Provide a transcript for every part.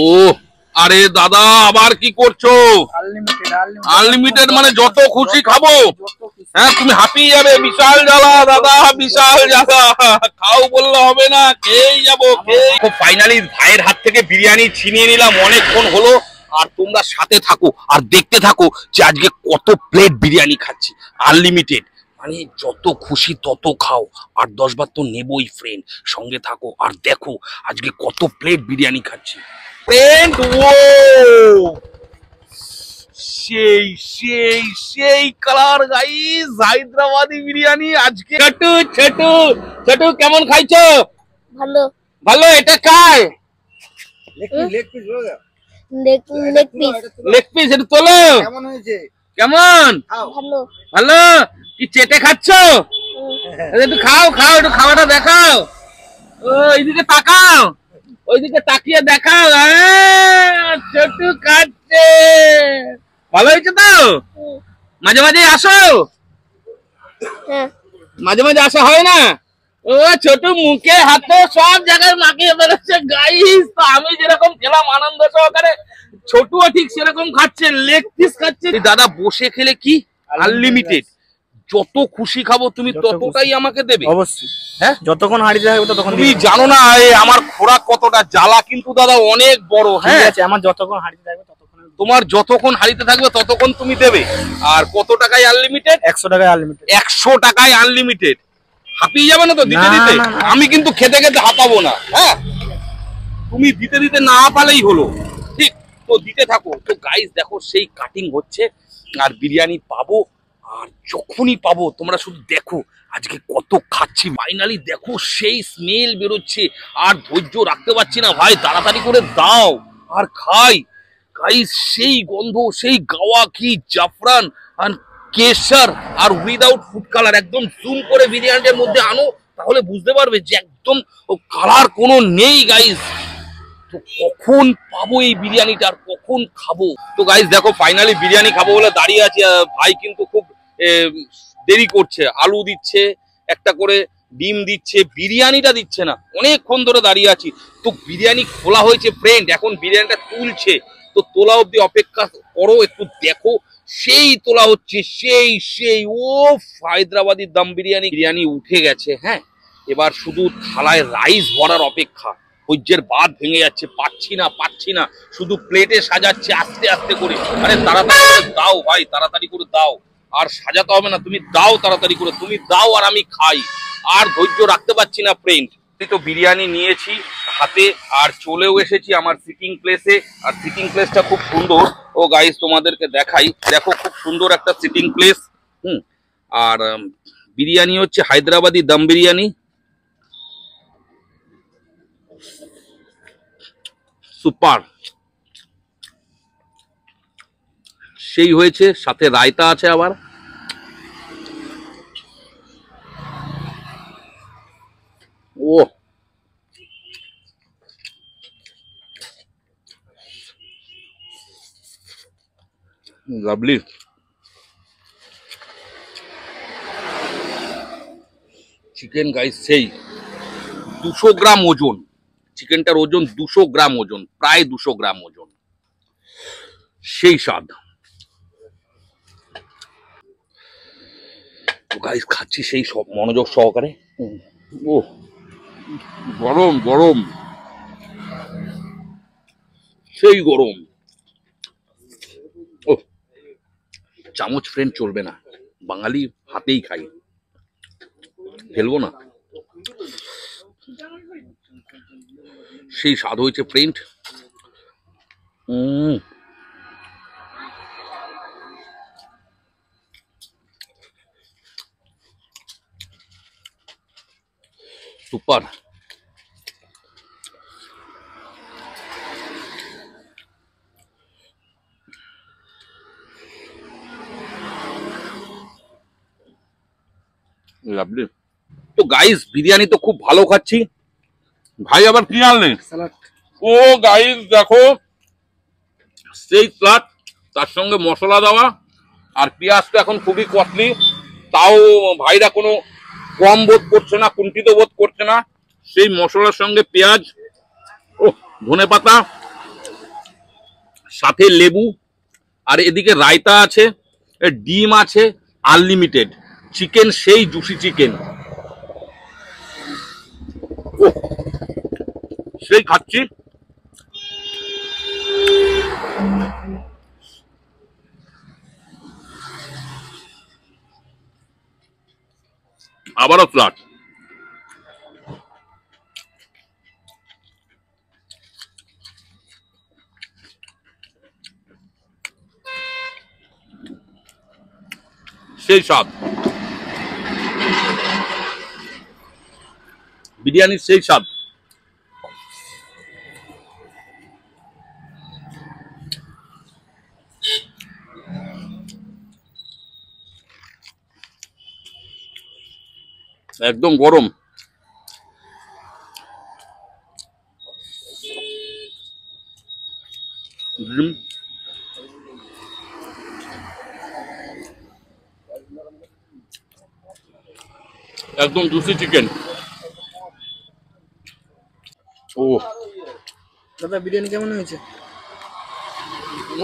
ও আরে দাদা আবার কি করছো? আনলিমিটেড মানে যত খুশি খাবো। হ্যাঁ তুমি হাঁপিয়ে যাবে, বিশাল জ্বালা দাদা, বিশাল জ্বালা। খাও বললে হবে না, খেয়েই যাবো। ফাইনালি ভাইয়ের হাত থেকে বিরিয়ানি ছিনিয়ে নিলাম, অনেকক্ষণ হলো। আর তোমরা সাথে থাকো আর দেখতে থাকো যে আজকে কত প্লেট বিরিয়ানি খাচ্ছি। আনলিমিটেড মানে যত খুশি তত খাও, আর 10 বার তো নেবই। ফ্রেন্ড সঙ্গে থাকো আর দেখো আজকে কত প্লেট বিরিয়ানি খাচ্ছি। ফ্রেন্ড ও সেই সেই সেই কালার গাইস, হায়দ্রাবাদি বিরিয়ানি আজকে। ছোটু ছোটু ছোটু কেমন খাইছো? ভালো ভালো। এটা কার? Leg piece. এটা তোলো। কেমন হয়েছে? কেমন? ভালো ভালো। কি চেটে খাচ্ছো? একটু খাও খাও, একটু খাওয়াটা দেখাও। ও এইদিকে তাকাও, ওইদিকে তাকিয়ে দেখাও। ছোটু খাচ্ছে। ভালো হয়েছে তো? মাঝে মাঝে আসো? মাঝে মাঝে আসা হয় না? ও ছোট মুখে হাতে সব জায়গায় মাখিয়ে বেরোচ্ছে গাইস। তো আমি যেরকম খেলাম আনন্দ সহকারে, ছোটুও ঠিক সেরকম খাচ্ছে, লেগ পিস খাচ্ছে। দাদা বসে খেলে কি আনলিমিটেড, যত খুশি খাবো তুমি ততটাই আমাকে দেবে। অবশ্যই। হ্যাঁ যতক্ষণ হাঁড়িতে থাকবে ততক্ষণ তুমি জানো না আমার খোরাক কতটা জ্বালা, কিন্তু দাদা অনেক বড়। হ্যাঁ আমার যতক্ষণ হাঁড়িতে থাকবে ততক্ষণ, তোমার যতক্ষণ হাঁড়িতে থাকবে ততক্ষণ তুমি দেবে। আর কত টাকায় আনলিমিটেড? 100 টাকায় আনলিমিটেড। 100 টাকায় আনলিমিটেড। হাঁপিয়ে যাবে না তো দিতে দিতে? আমি কিন্তু খেতে খেতে হাঁপাবো না। হ্যাঁ তুমি দিতে দিতে না হাঁপালেই হলো। ঠিক তো দিতে থাকো। তো গাইস দেখো সেই কাটিং হচ্ছে আর বিরিয়ানি পাবো। আর যখনই পাবো তোমরা শুধু দেখো আজকে কত খাচ্ছি। ফাইনালি দেখো সেই স্মেল বেরোচ্ছে, আর ধৈর্য রাখতে পারছি না ভাই, তাড়াতাড়ি করে দাও আর খাই। গাইস সেই গন্ধ, সেই গাওয়া ঘি, জাফরান আর কেশর আর উইদাউট ফুড কালার। একদম জুম করে বিরিয়ানির মধ্যে আনো, তাহলে বুঝতে পারবে যে একদম কালার কোনো নেই গাইস। তো কখন পাবো এই বিরিয়ানিটা আর কখন খাবো? তো গাইস দেখো ফাইনালি বিরিয়ানি খাবো বলে দাঁড়িয়ে আছি। ভাই কিন্তু খুব দেরি করছে। আলু দিচ্ছে, একটা করে ডিম দিচ্ছে, বিরিয়ানিটা দিচ্ছে না। অনেকক্ষণ ধরে দাঁড়িয়ে আছি। তো বিরিয়ানি খোলা হয়েছে ফ্রেন্ড, এখন বিরিয়ানিটা তুলছে। তো তোলা অবধি অপেক্ষা করো, একটু দেখো। সেই তোলা হচ্ছে, সেই সেই ও হায়দ্রাবাদি দম বিরিয়ানি। বিরিয়ানি উঠে গেছে। হ্যাঁ এবার শুধু থালায় রাইস ভরার অপেক্ষা। ধৈর্যের বাঁধ ভেঙে যাচ্ছে, পাচ্ছি না, শুধু প্লেটে সাজাচ্ছে আস্তে আস্তে করে। আরে তাড়াতাড়ি করে দাও ভাই, তাড়াতাড়ি করে দাও। আর সাজাতে হবে না, তুমি দাও তাড়াতাড়ি করে, তুমি দাও আর আমি খাই। আর ধৈর্য রাখতে পারছি না ফ্রেন্ড। তো বিরিয়ানি নিয়েছি হাতে আর চলেও এসেছি আমার সিটিং প্লেসে। আর সিটিং প্লেসটা খুব সুন্দর। ও গাইস তোমাদেরকে দেখাই, দেখো খুব সুন্দর একটা সিটিং প্লেস। আর বিরিয়ানি হচ্ছে হায়দ্রাবাদি দম বিরিয়ানি। সুপার সেই হয়েছে, সাথে রায়তা আছে আবার। ও লাভলি। চিকেন গাইস সেই 200 গ্রাম ওজন। চিকেনটার ওজন 200 গ্রাম ওজন, প্রায় 200 গ্রাম ওজন। সেই স্বাদ। গাইস খাচ্ছি সেই সব মনোযোগ সহকারে। ও গরম গরম, সেই গরম। ও চামচ ফ্রেন্ড চলবে না, বাঙালি হাতেই খাই, ফেলবো না। সেই স্বাদ হয়েছে ফ্রেন্ড। সুপার। লাভলি। তো গাইস বিরিয়ানি তো খুব ভালো খাচ্ছি। ভাই আবার কি আনলেন? ও গাইস দেখো সেই স্যালাড, তার সঙ্গে মশলা দেওয়া। আর পেঁয়াজটা এখন খুবই কস্টলি, তাও ভাইরা কোনো কম বোধ করছে না, কুণ্ঠিত বোধ করছে না। সেই মশলার সঙ্গে পেঁয়াজ ধনেপাতা, সাথে লেবু, আর এদিকে রায়তা আছে, ডিম আছে, আনলিমিটেড চিকেন, সেই জুসি চিকেন। সেই খাচ্ছি। আবারও ফ্ল্যাট। সেই স্বাদ, বিরিয়ানির সেই স্বাদ। একদম গরম। একদম জুসি চিকেন। ও দাদা বিরিয়ানি কেমন হয়েছে?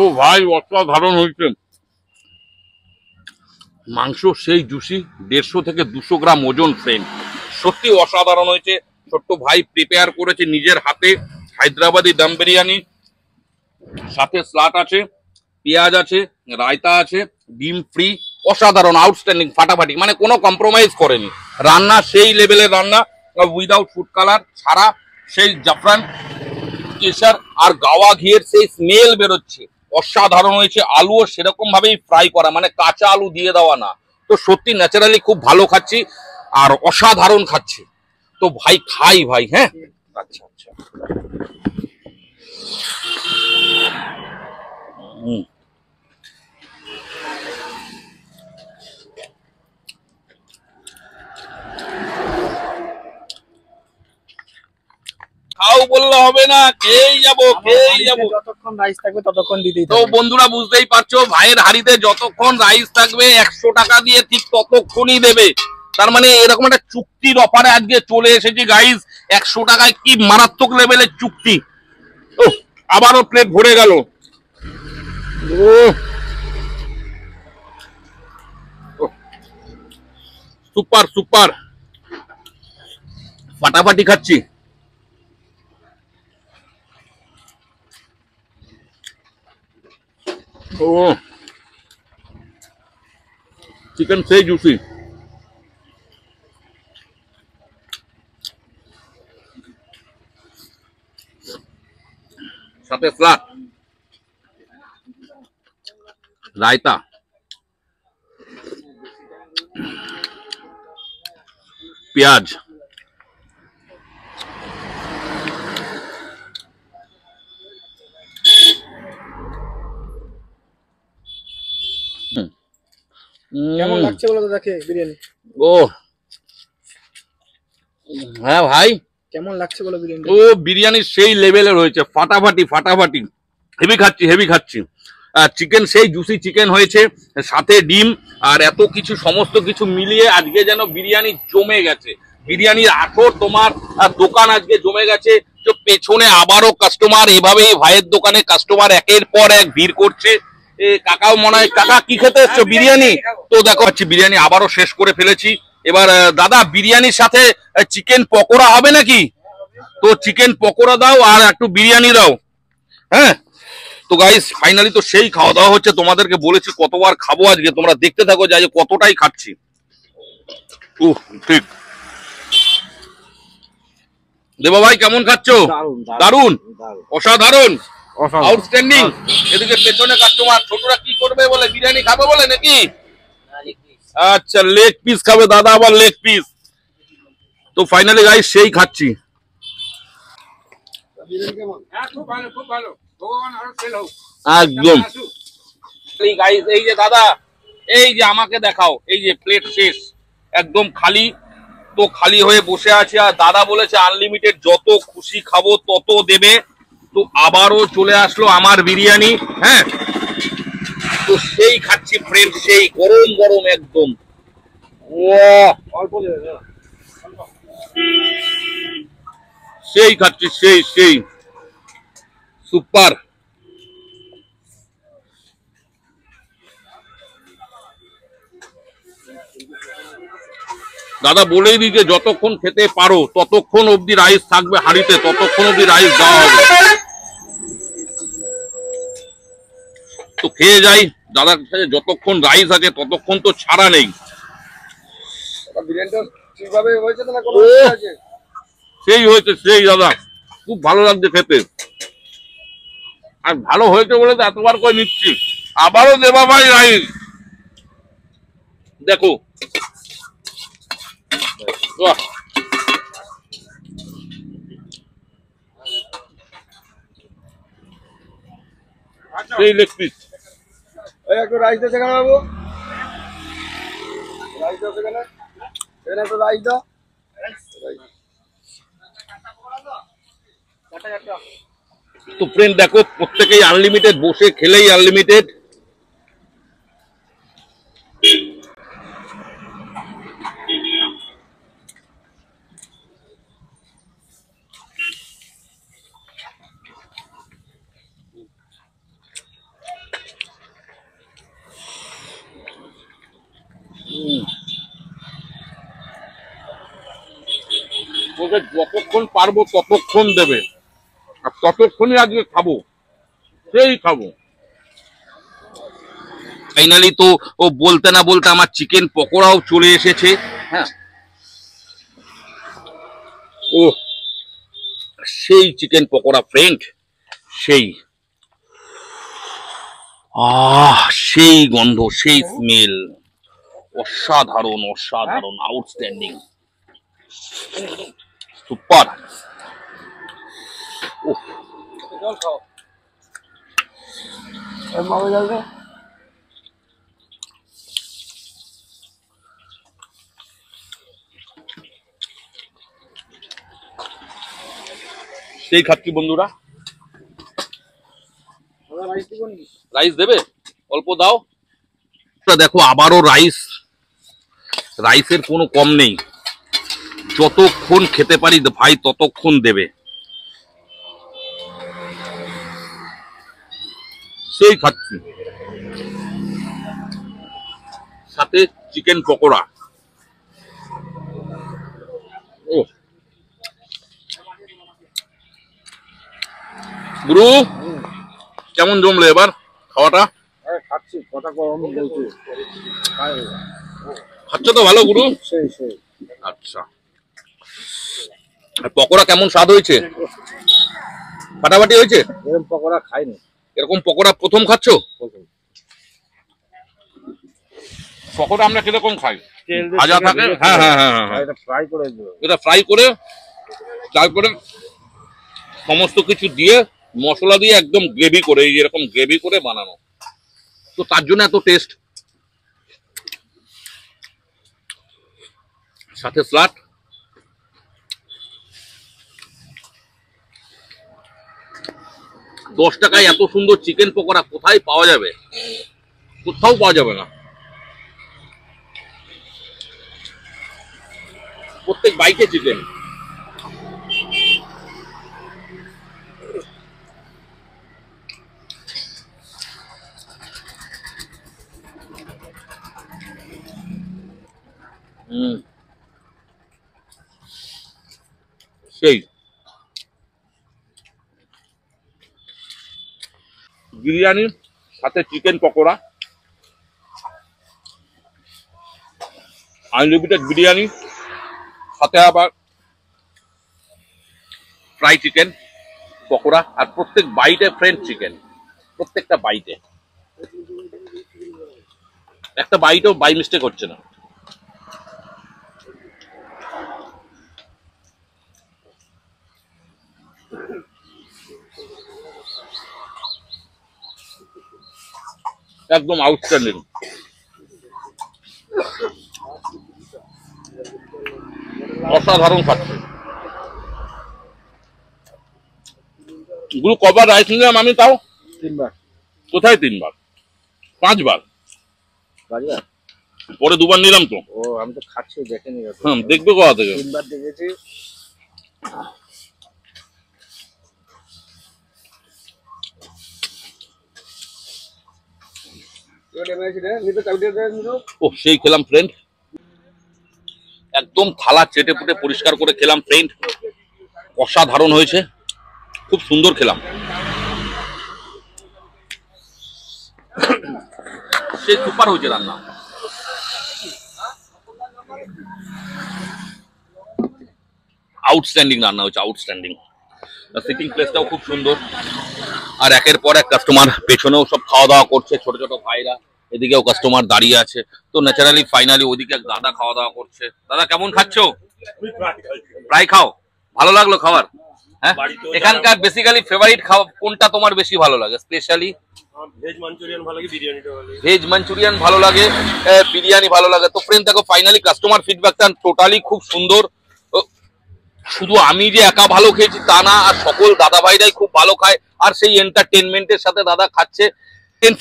ও ভাই অসাধারণ হয়েছে। মাংস সেই জুসি, 150 থেকে 200 গ্রাম ওজন ফ্রেন্ড, সত্যি অসাধারণ হয়েছে। ছোট্ট ভাই প্রিপেয়ার করেছে নিজের হাতে হায়দ্রাবাদি দম বিরিয়ানি, সাথে স্লাট আছে, পেঁয়াজ আছে, রায়তা আছে, ডিম ফ্রি, অসাধারণ, আউটস্ট্যান্ডিং, ফাটাফাটি, মানে কোনো কম্প্রোমাইজ করেনি। রান্না সেই লেভেলের রান্না, উইদাউট ফুড কালার ছাড়া, সেই জাফরান, কেশর আর গাওয়া ঘিয়ের সেই স্মেল বেরোচ্ছে, অসাধারণ হয়েছে। আলুও সেরকম ভাবেই ফ্রাই করা, মানে কাঁচা আলু দিয়ে দেওয়া না। তো সত্যি ন্যাচারালি খুব ভালো খাচ্ছি আর অসাধারণ খাচ্ছি। তো ভাই খাই ভাই। হ্যাঁ আচ্ছা আচ্ছা। খাও বললে হবে না, খেয়েই যাবো খেয়েই যাবো। যতক্ষণ রাইস থাকবে ততক্ষণ দিতেই তো থাকবে। বন্ধুরা বুঝতেই পারছো, ভাইয়ের হাড়িতে যতক্ষণ রাইস থাকবে 100 টাকা দিয়ে ঠিক ততক্ষণই দেবে। তার মানে এরকম একটা চুক্তির অফারে আজকে চলে এসেছি গাইস। 100 টাকায় কি মারাত্মক লেভেলের চুক্তি। ও আবারও প্লেট ভরে গেল। সুপার সুপার, ফাটাফাটি খাচ্ছি। ও চিকেন সেই জুসি। সাথে স্লাট, রায়তা, পেঁয়াজ, কেমন লাগছে বলো দাদাকে বিরিয়ানি? ও হ্যাঁ ভাই, কেমন লাগছে বলো বিরিয়ানি? ও বিরিয়ানি সেই লেভেলের হয়েছে, ফাটাফাটি ফাটাফাটি। হেভি খাচ্ছি হেভি খাচ্ছি। চিকেন সেই জুসি চিকেন হয়েছে, সাথে ডিম আর এত কিছু, সমস্ত কিছু মিলিয়ে আজকে যেন বিরিয়ানি জমে গেছে। বিরিয়ানির আসর তোমার দোকান আজকে জমে গেছে। তো পেছনে আবারও কাস্টমার, এভাবেই ভাইয়ের দোকানে কাস্টমার একের পর এক ভিড় করছে। কাকাও মনে হয়, কাকা কি খেতে এসছো? বিরিয়ানি। তো দেখো হচ্ছে বিরিয়ানি আবারও শেষ করে ফেলেছি। এবার দাদা বিরিয়ানির সাথে চিকেন পকোড়া হবে নাকি? তো চিকেন পকোড়া দাও আর একটু বিরিয়ানি দাও। হ্যাঁ তো গাইস ফাইনালি তো সেই খাওয়া দাওয়া হচ্ছে। তোমাদেরকে বলেছি কতবার খাবো আজকে, তোমরা দেখতে থাকো যে কতটাই খাচ্ছি। ঠিক দেবা ভাই কেমন খাচ্ছো? দারুন, অসাধারণ, আউটস্ট্যান্ডিং। এদিকে পেছনে কাস্টমার, ছোটরা কি করবে বলে, বিরিয়ানি খাবে বলে নাকি? আচ্ছা লেগ পিস খাবে দাদা, আবার লেগ পিস। তো ফাইনালি গাইস সেই খাচ্ছি। একদম গাইস। এই যে দাদা, এই যে আমাকে দেখাও, এই যে প্লেট শেষ, একদম খালি। তো খালি হয়ে বসে আছে, আর দাদা বলেছে আনলিমিটেড, যত খুশি খাবো তত দেবে। তো আবারও চলে আসলো আমার বিরিয়ানি। হ্যাঁ তো সেই খাচ্ছি ফ্রেন্ড, সেই গরম গরম একদম। সেই খাচ্ছি, সেই সেই সুপার। দাদা বলেই দিই যে যতক্ষণ খেতে পারো ততক্ষণ অবধি রাইস থাকবে হাঁড়িতে, ততক্ষণ অবধি রাইস দেওয়া হবে। তো খেয়ে যাই, দাদার কাছে যতক্ষণ রাইস আছে ততক্ষণ তো ছাড়া নেই। বিরিয়ানিটা ঠিকভাবে হয়েছে তো না কোনো ও! অসুবিধা আছে? সেই হয়েছে সেই দাদা, খুব ভালো লাগছে খেতে। আর ভালো হয়েছে বলে তো এতবার করে নিচ্ছি। আবারও দেবা ভাই রাইস, দেখো। বাহ! সেই লেগ পিস। এই একটু রাইস দাও সেখানে বাবু, রাইস দাও সেখানে, এখানে একটু রাইস দাও। তো ফ্রেন্ড দেখো, প্রত্যেকেই আনলিমিটেড, বসে খেলেই আনলিমিটেড। ওকে যতক্ষণ পারবো ততক্ষণ দেবে, আর ততক্ষণই আজকে খাবো, সেই খাবো। ফাইনালি তো ও বলতে না বলতে আমার চিকেন পকোড়াও চলে এসেছে। হ্যাঁ, ও সেই চিকেন পকোড়া ফ্রেন্ড, সেই সেই গন্ধ, সেই স্মেল, অসাধারণ অসাধারণ, আউটস্ট্যান্ডিং, সুপার। জল খাও, বাবু জল দে। সেই খাচ্ছি বন্ধুরা। রাইস দিব নাকি? রাইস দেবে, অল্প দাও। দেখো আবারও রাইস, রাইসের কোনো কম নেই। যতক্ষণ খেতে পারি ভাই ততক্ষণ দেবে, সেই খাচ্ছি। সাথে চিকেন পকোড়া। ও গুরু, কেমন জমলো এবার খাওয়াটা? খাচ্ছি, কথা কম বলছি, খাচ্ছ তো ভালো গুরু? সেই সেই। আচ্ছা, আর পকোড়া কেমন স্বাদ হয়েছে? ফাটাফাটি হয়েছে? এরকম পকোড়া খাইনি এরকম পকোড়া প্রথম খাচ্ছ? প্রথম। পকোড়া আমরা কিরকম খাই? তেল দিয়ে ভাজা থাকে, হ্যাঁ হ্যাঁ হ্যাঁ হ্যাঁ, এটা ফ্রাই করে দিও। এটা ফ্রাই করে তারপরে সমস্ত কিছু দিয়ে মশলা দিয়ে একদম গ্রেভি করে, এই এরকম গ্রেভি করে বানানো, তো তার জন্য এত টেস্ট। সাথে স্যালাড। $10 এত সুন্দর চিকেন পকোড়া কোথায় পাওয়া যাবে? কোথাও পাওয়া যাবে না। প্রত্যেক বাইকে চিকেন। সেই বিরিয়ানি সাথে চিকেন পকোড়া, আনলিমিটেড বিরিয়ানি, সাথে আবার ফ্রাই চিকেন পকোড়া, আর প্রত্যেক বাইটে ফ্রেঞ্চ চিকেন, প্রত্যেকটা বাইটে, একটা বাইটও বাই মিস্টেক হচ্ছে না। একদম আউটস্ট্যান্ডিং। অসাধারণ খাচ্ছে। গুরু কবার রাইস নিলাম আমি তাও? 3 বার। কোথায় 3 বার? 5 বার। বাজবার? পরে 2 বার নিলাম তো। ও আমি তো খাচ্ছি, দেখেনি। দেখবে কোথা থেকে? 3 বার দেখেছি। ও সেই খেলাম ফ্রেন্ড, একদম থালা চেটে পুটে পরিষ্কার করে খেলাম ফ্রেন্ড, অসাধারণ হয়েছে, খুব সুন্দর খেলাম। সেই সুপার হয়েছে রান্না। আউটস্ট্যান্ডিং রান্না হয়েছে, আউটস্ট্যান্ডিং। সিটিং প্লেসটাও খুব সুন্দর, আর একের পর এক কাস্টমার পেছনেও সব খাওয়া দাওয়া করছে, ছোট ছোট ভাইরা, এদিকেও কাস্টমার দাঁড়িয়ে আছে। তো ন্যাচারালি ফাইনালি ওদিকে এক দাদা খাওয়া দাওয়া করছে। দাদা কেমন খাচ্ছো? প্রায় খাও, ভালো লাগলো খাবার? হ্যাঁ, এখানকার বেসিক্যালি ফেভারিট খাওয়া কোনটা তোমার বেশি ভালো লাগে? স্পেশালি ভেজ মাঞ্চুরিয়ান ভালো লাগে, বিরিয়ানিটা ভালো লাগে। ভেজ মাঞ্চুরিয়ান ভালো লাগে, বিরিয়ানি ভালো লাগে। তো ফ্রেন্ড দেখো ফাইনালি কাস্টমার ফিডব্যাকটা টোটালি খুব সুন্দর। শুধু আমি যে একা ভালো খেয়েছি তা না, আর সকল দাদা ভাইরাই খুব ভালো খায়, আর সেই এন্টারটেনমেন্টের সাথে দাদা খাচ্ছে।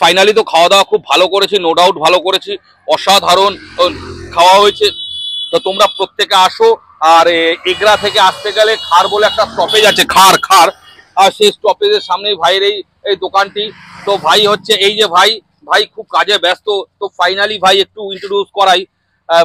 ফাইনালি তো খাওয়া দাওয়া খুব ভালো করেছি, নো ডাউট ভালো করেছি, অসাধারণ খাওয়া হয়েছে। তো তোমরা প্রত্যেকে আসো। আর এগরা থেকে আসতে গেলে খার বলে একটা স্টপেজ আছে, খার খার, আর সেই স্টপেজের সামনেই ভাইয়ের এই দোকানটি। তো ভাই হচ্ছে এই যে ভাই, ভাই খুব কাজে ব্যস্ত। তো ফাইনালি ভাই একটু ইন্ট্রোডিউস করাই।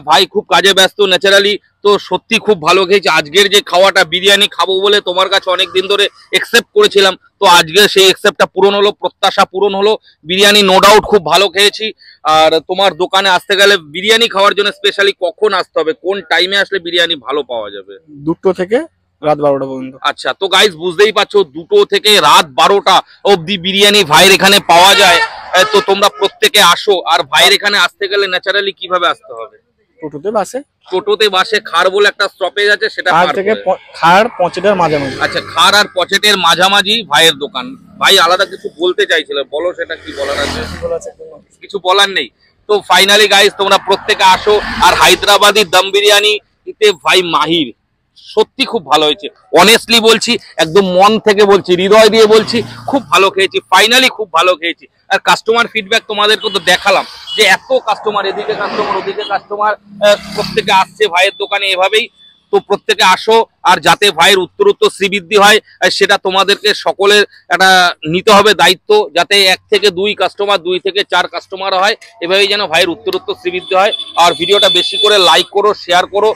ভাই খুব কাজে ব্যস্ত ন্যাচারালি। তো সত্যি খুব ভালো খেয়েছি। আজকের যে খাওয়াটা বিরিয়ানি খাবো বলে তোমার কাছে অনেকদিন ধরে একসেপ্ট করেছিলাম, তো আজকে সেই একসেপ্টটা পূরণ হলো, প্রত্যাশা পূরণ হলো। বিরিয়ানি নো ডাউট খুব ভালো খেয়েছি। আর তোমার দোকানে আসতে গেলে বিরিয়ানি খাওয়ার জন্য স্পেশালি কখন আসতে হবে, কোন টাইমে আসলে বিরিয়ানি ভালো পাওয়া যাবে? 2টো থেকে রাত 12টা পর্যন্ত। আচ্ছা, তো গাইস বুঝতেই পারছো 2টো থেকে রাত 12টা অবধি বিরিয়ানি ভাইয়ের এখানে পাওয়া যায়। তো তোমরা প্রত্যেকে আসো। আর ভাইয়ের এখানে আসতে গেলে ন্যাচারালি কিভাবে আসতে হবে? টোটোতে বাসে, টোটোতে বাসে, খার বলে একটা স্টপেজ আছে, সেটা খার পার থেকে করে। খার পচেটার মাঝামাঝি। আচ্ছা, খার আর পচেটের মাঝামাঝি ভাইয়ের দোকান। ভাই আলাদা কিছু বলতে চাইছিল, বলো সেটা কি বলার আছে? কিছু বলার নেই। তো ফাইনালি গাইস তোমরা প্রত্যেকে আসো। আর হায়দ্রাবাদি দম বিরিয়ানি এতে ভাই মাহির, সত্যি খুব ভালো হয়েছে। অনেস্টলি বলছি, একদম মন থেকে বলছি, হৃদয় দিয়ে বলছি, খুব ভালো খেয়েছি, ফাইনালি খুব ভালো খেয়েছি। আর কাস্টমার ফিডব্যাক তোমাদেরকে তো দেখালাম যে এত কাস্টমার, এদিকে কাস্টমার ওদিকে কাস্টমার, প্রত্যেকে আসছে ভাইয়ের দোকানে এভাবেই। তো প্রত্যেকে আসো। আর যাতে ভাইয়ের উত্তরোত্তর শ্রীবৃদ্ধি হয় সেটা তোমাদেরকে সকলের একটা নিতে হবে দায়িত্ব, যাতে 1 থেকে 2 কাস্টমার, 2 থেকে 4 কাস্টমার হয়, এভাবেই যেন ভাইয়ের উত্তরোত্তর শ্রীবৃদ্ধি হয়। আর ভিডিওটা বেশি করে লাইক করো, শেয়ার করো।